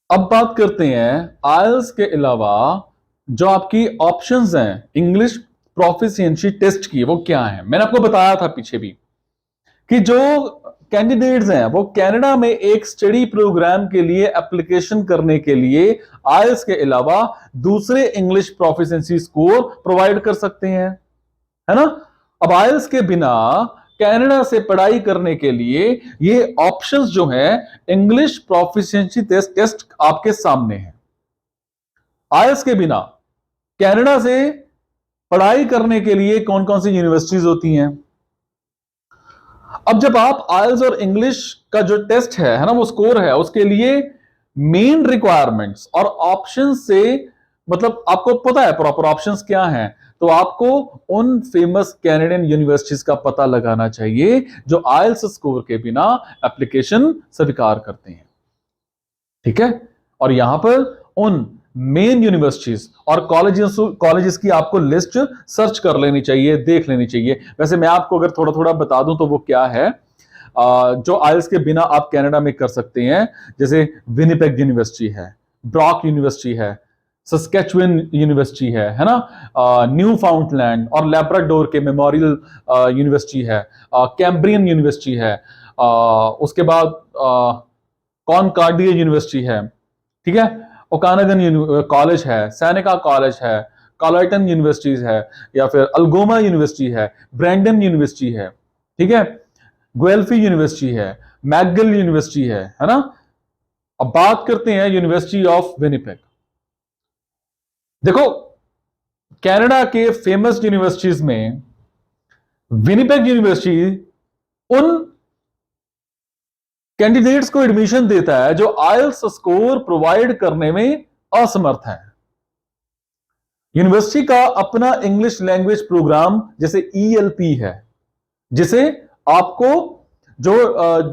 अब बात करते हैं आइल्स के अलावा जो आपकी ऑप्शंस हैं इंग्लिश प्रोफिशिएंसी टेस्ट की, वो क्या है। मैंने आपको बताया था पीछे भी कि जो कैंडिडेट्स हैं वो कनाडा में एक स्टडी प्रोग्राम के लिए एप्लीकेशन करने के लिए आइल्स के अलावा दूसरे इंग्लिश प्रोफिशिएंसी स्कोर प्रोवाइड कर सकते हैं, है ना। अब आइल्स के बिना कनाडा से पढ़ाई करने के लिए ये ऑप्शंस जो है इंग्लिश प्रोफिशिएंसी टेस्ट आपके सामने है। आइल्स के बिना कनाडा से पढ़ाई करने के लिए कौन कौन सी यूनिवर्सिटीज होती हैं। अब जब आप आइल्स और इंग्लिश का जो टेस्ट है ना, वो स्कोर है, उसके लिए मेन रिक्वायरमेंट्स और ऑप्शन से मतलब आपको पता है प्रॉपर ऑप्शंस क्या हैं, तो आपको उन फेमस कैनेडियन यूनिवर्सिटीज का पता लगाना चाहिए जो आइल्स स्कोर के बिना एप्लीकेशन स्वीकार करते हैं, ठीक है। और यहां पर उन मेन यूनिवर्सिटीज और कॉलेजेस की आपको लिस्ट सर्च कर लेनी चाहिए, देख लेनी चाहिए। वैसे मैं आपको अगर थोड़ा थोड़ा बता दूं तो वो क्या है जो आइल्स के बिना आप कनाडा में कर सकते हैं, जैसे विनिपेग यूनिवर्सिटी है, ब्रॉक यूनिवर्सिटी है, सस्केचुअन यूनिवर्सिटी है ना, न्यू फाउंडलैंड और लैब्राडोर के मेमोरियल यूनिवर्सिटी है, कैम्ब्रियन यूनिवर्सिटी है, उसके बाद कॉनकॉर्डिया यूनिवर्सिटी है, ठीक है, ओकानागन कॉलेज है, सैनिका कॉलेज है, कॉलर्टन यूनिवर्सिटीज है, या फिर अल्गोमा यूनिवर्सिटी है, ब्रैंडन यूनिवर्सिटी है, ठीक है, ग्वेल्फी यूनिवर्सिटी है, मैकगिल यूनिवर्सिटी है ना। अब बात करते हैं यूनिवर्सिटी ऑफ विनिपेग। देखो कनाडा के फेमस यूनिवर्सिटीज में विनिपेग यूनिवर्सिटी उन कैंडिडेट्स को एडमिशन देता है जो आइल्स स्कोर प्रोवाइड करने में असमर्थ है। यूनिवर्सिटी का अपना इंग्लिश लैंग्वेज प्रोग्राम जैसे ईएलपी है, जिसे आपको जो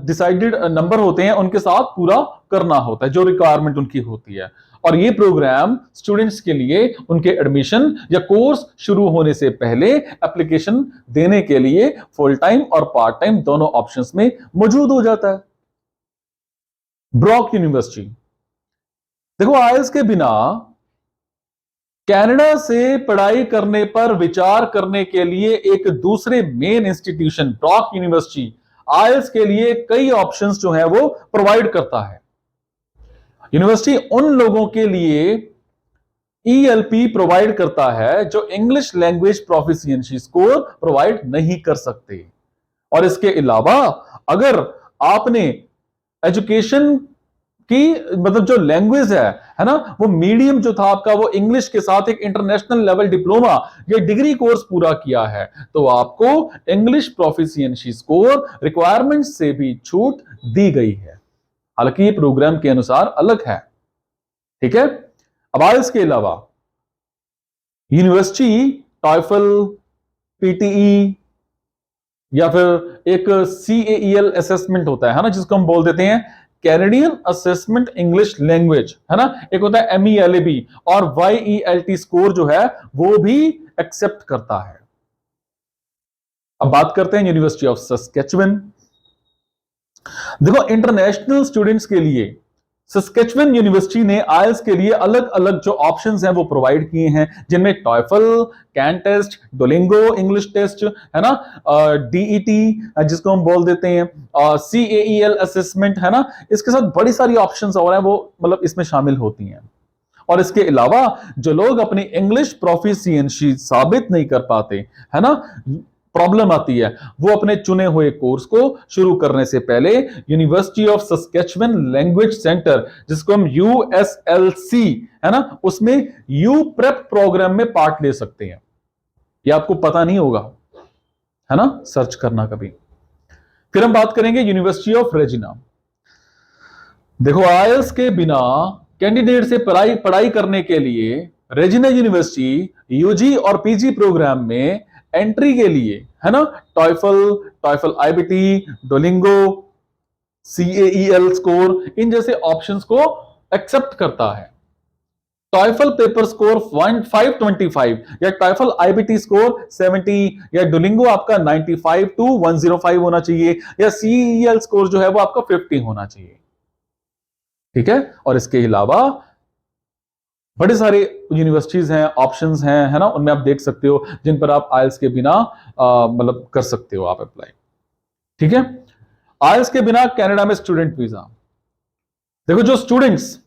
डिसाइडेड नंबर होते हैं उनके साथ पूरा करना होता है, जो रिक्वायरमेंट उनकी होती है। और ये प्रोग्राम स्टूडेंट्स के लिए उनके एडमिशन या कोर्स शुरू होने से पहले एप्लीकेशन देने के लिए फुल टाइम और पार्ट टाइम दोनों ऑप्शंस में मौजूद हो जाता है। ब्रॉक यूनिवर्सिटी, देखो आइल्स के बिना कनाडा से पढ़ाई करने पर विचार करने के लिए एक दूसरे मेन इंस्टीट्यूशन ब्रॉक यूनिवर्सिटी आइल्स के लिए कई ऑप्शंस जो है वो प्रोवाइड करता है। यूनिवर्सिटी उन लोगों के लिए ईएलपी प्रोवाइड करता है जो English language proficiency score provide नहीं कर सकते। और इसके अलावा अगर आपने एजुकेशन की मतलब जो लैंग्वेज है ना, वो मीडियम जो था आपका वो इंग्लिश के साथ एक इंटरनेशनल लेवल डिप्लोमा या डिग्री कोर्स पूरा किया है, तो आपको इंग्लिश प्रोफिशिएंसी स्कोर रिक्वायरमेंट से भी छूट दी गई है, हालांकि ये प्रोग्राम के अनुसार अलग है, ठीक है। अब इसके अलावा यूनिवर्सिटी टॉयफल, पीटीई या फिर एक CAEL असेसमेंट होता है ना, जिसको हम बोल देते हैं कैनेडियन असेसमेंट इंग्लिश लैंग्वेज, है ना। एक होता है MELAB और YELT स्कोर जो है वो भी एक्सेप्ट करता है। अब बात करते हैं यूनिवर्सिटी ऑफ सस्केचुअन। देखो इंटरनेशनल स्टूडेंट्स के लिए सस्केचुअन यूनिवर्सिटी ने आइल्स के लिए अलग अलग जो ऑप्शंस हैं वो प्रोवाइड किए हैं, जिनमें टॉयफल, कैन टेस्ट, डोलिंगो इंग्लिश टेस्ट, है ना, DET जिसको हम बोल देते हैं, CAEL असेसमेंट, है ना। इसके साथ बड़ी सारी ऑप्शंस और हैं वो मतलब इसमें शामिल होती हैं। और इसके अलावा जो लोग अपनी इंग्लिश प्रोफिशिएंसी साबित नहीं कर पाते, है ना, प्रॉब्लम आती है, वो अपने चुने हुए कोर्स को शुरू करने से पहले यूनिवर्सिटी ऑफ सस्केचुअन लैंग्वेज सेंटर, जिसको हम USLC, है ना, उसमें यू प्रेप प्रोग्राम में पार्ट ले सकते हैं। ये आपको पता नहीं होगा, है ना, सर्च करना कभी। फिर हम बात करेंगे यूनिवर्सिटी ऑफ रेजिना। देखो आइल्स के बिना कैंडिडेट से पढ़ाई करने के लिए रेजिना यूनिवर्सिटी यूजी और पीजी प्रोग्राम में एंट्री के लिए, है ना, टॉयफल IBT, डोलिंगो, CAEL स्कोर, इन जैसे ऑप्शंस को एक्सेप्ट करता है। टॉयफल पेपर स्कोर 525 या टॉयफल IBT स्कोर 70 या डोलिंगो आपका 95 to 105 होना चाहिए, या CEL स्कोर जो है वो आपका 50 होना चाहिए। ठीक है, और इसके अलावा बड़े सारे यूनिवर्सिटीज हैं, ऑप्शंस हैं, है ना, उनमें आप देख सकते हो जिन पर आप आइल्स के बिना मतलब कर सकते हो आप अप्लाई। ठीक है, आइल्स के बिना कनाडा में स्टूडेंट वीजा। देखो, जो स्टूडेंट्स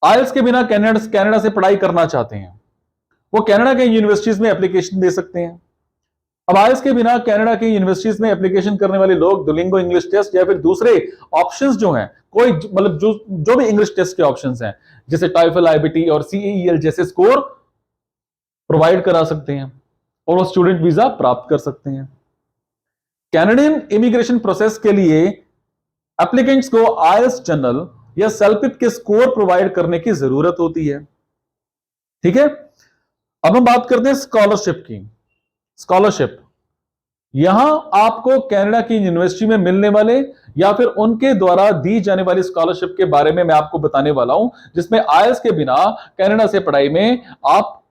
आइल्स के बिना कनाडा से पढ़ाई करना चाहते हैं वो कनाडा के यूनिवर्सिटीज में एप्लीकेशन दे सकते हैं। अब आइल्स के बिना कनाडा की यूनिवर्सिटीज में एप्लीकेशन करने वाले लोग डुओलिंगो इंग्लिश टेस्ट या फिर दूसरे ऑप्शंस जो हैं, कोई मतलब जो भी इंग्लिश टेस्ट के ऑप्शंस हैं जैसे टॉयफल, आईबीटी और सीईएल जैसे स्कोर प्रोवाइड करा सकते हैं और वो स्टूडेंट वीजा प्राप्त कर सकते हैं। कैनेडियन इमिग्रेशन प्रोसेस के लिए एप्लीकेंट्स को आइल्स जनरल या सेल्पिप के स्कोर प्रोवाइड करने की जरूरत होती है। ठीक है, अब हम बात करते हैं स्कॉलरशिप की। स्कॉलरशिप, यहां आपको कनाडा की यूनिवर्सिटी में मिलने वाले या फिर उनके द्वारा दी जाने वाली स्कॉलरशिप के बारे में मैं आपको बताने वाला हूं, जिसमें आइल्स के बिना कनाडा से पढ़ाई में आप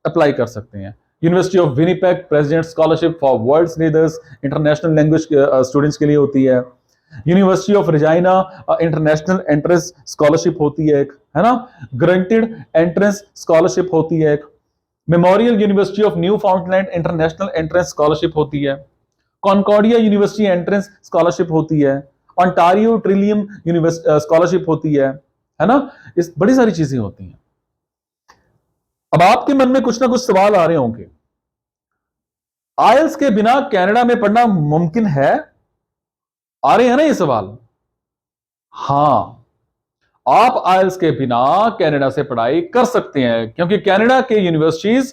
अप्लाई कर सकते हैं। University of Winnipeg president scholarship for worlds leaders international language students के लिए होती है। University of Regina international entrance scholarship होती है एक, है ना। ग्रांटेड एंट्रेंस स्कॉलरशिप होती है एक। Memorial university of new फाउंडलैंड international entrance scholarship होती है। कॉनकॉर्डिया यूनिवर्सिटी एंट्रेंस स्कॉलरशिप होती है। ऑन्टारियो ट्रिलियम स्कॉलरशिप होती है ना। इस बड़ी सारी चीजें होती हैं। अब आपके मन में कुछ ना कुछ सवाल आ रहे होंगे, आइल्स के बिना कनाडा में पढ़ना मुमकिन है? आ रहे हैं ना ये सवाल? हां, आप आइल्स के बिना कनाडा से पढ़ाई कर सकते हैं, क्योंकि कनाडा के यूनिवर्सिटीज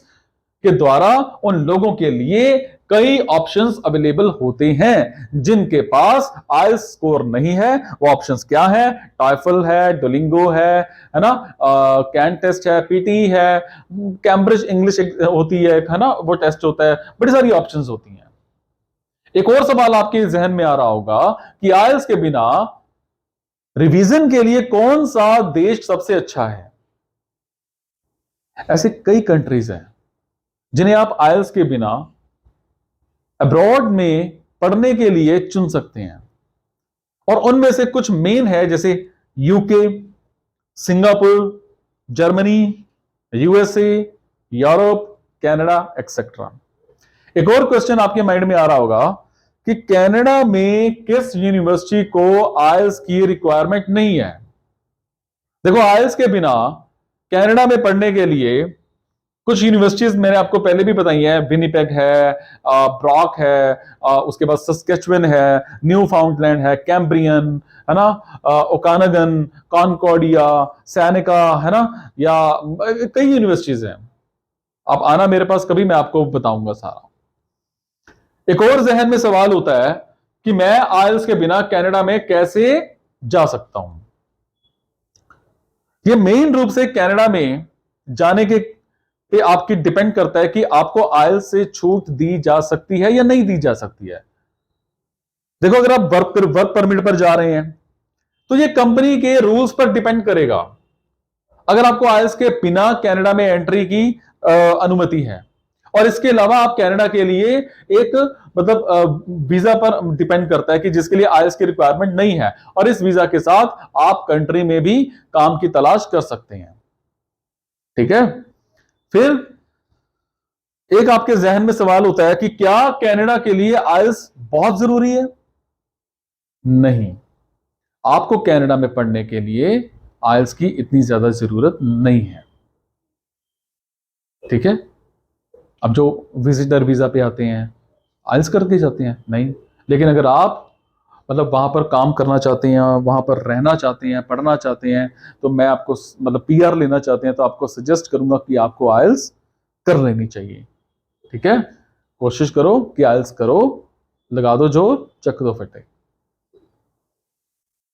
के द्वारा उन लोगों के लिए कई ऑप्शंस अवेलेबल होते हैं जिनके पास आइल्स स्कोर नहीं है। वो ऑप्शंस क्या है? टॉयफल है, डुओलिंगो है ना, कैन टेस्ट है, पीटी है, कैम्ब्रिज इंग्लिश होती है ना, वो टेस्ट होता है। बड़ी सारी ऑप्शंस होती हैं। एक और सवाल आपके जहन में आ रहा होगा कि आइल्स के बिना रिवीजन के लिए कौन सा देश सबसे अच्छा है? ऐसे कई कंट्रीज हैं जिन्हें आप आइल्स के बिना अब्रॉड में पढ़ने के लिए चुन सकते हैं, और उनमें से कुछ मेन है जैसे UK, Singapore, Germany, USA, Europe, Canada etcetera. एक और क्वेश्चन आपके माइंड में आ रहा होगा कि कनाडा में किस यूनिवर्सिटी को आइल्स की रिक्वायरमेंट नहीं है? देखो, आइल्स के बिना कनाडा में पढ़ने के लिए कुछ यूनिवर्सिटीज मैंने आपको पहले भी बताई हैं। विनिपेग है, ब्रॉक है, उसके बाद सस्केचुअन है, न्यू फाउंडलैंड है, कैम्ब्रियन है ना, ओकानागन, कॉनकॉर्डिया, सैनिका है ना, या कई यूनिवर्सिटीज हैं। आप आना मेरे पास कभी, मैं आपको बताऊंगा सारा। एक और जहन में सवाल होता है कि मैं आइल्स के बिना कनाडा में कैसे जा सकता हूं? यह मेन रूप से कनाडा में जाने के पे आपकी डिपेंड करता है कि आपको आइल्स से छूट दी जा सकती है या नहीं दी जा सकती है। देखो, अगर आप वर्क परमिट पर जा रहे हैं तो ये कंपनी के रूल्स पर डिपेंड करेगा। अगर आपको आइल्स के बिना कनाडा में एंट्री की अनुमति है, और इसके अलावा आप कनाडा के लिए एक मतलब वीजा पर डिपेंड करता है कि जिसके लिए आइल्स की रिक्वायरमेंट नहीं है, और इस वीजा के साथ आप कंट्री में भी काम की तलाश कर सकते हैं। ठीक है, फिर एक आपके जहन में सवाल होता है कि क्या कनाडा के लिए आइल्स बहुत जरूरी है? नहीं, आपको कनाडा में पढ़ने के लिए आइल्स की इतनी ज्यादा जरूरत नहीं है। ठीक है, अब जो विजिटर वीजा पे आते हैं आइल्स करके जाते हैं नहीं, लेकिन अगर आप मतलब वहां पर काम करना चाहते हैं, वहां पर रहना चाहते हैं, पढ़ना चाहते हैं, तो मैं आपको मतलब पीआर लेना चाहते हैं, तो आपको सजेस्ट करूंगा कि आपको आइल्स कर लेनी चाहिए। ठीक है, कोशिश करो कि आइल्स करो, लगा दो जोर, चक दो फटे।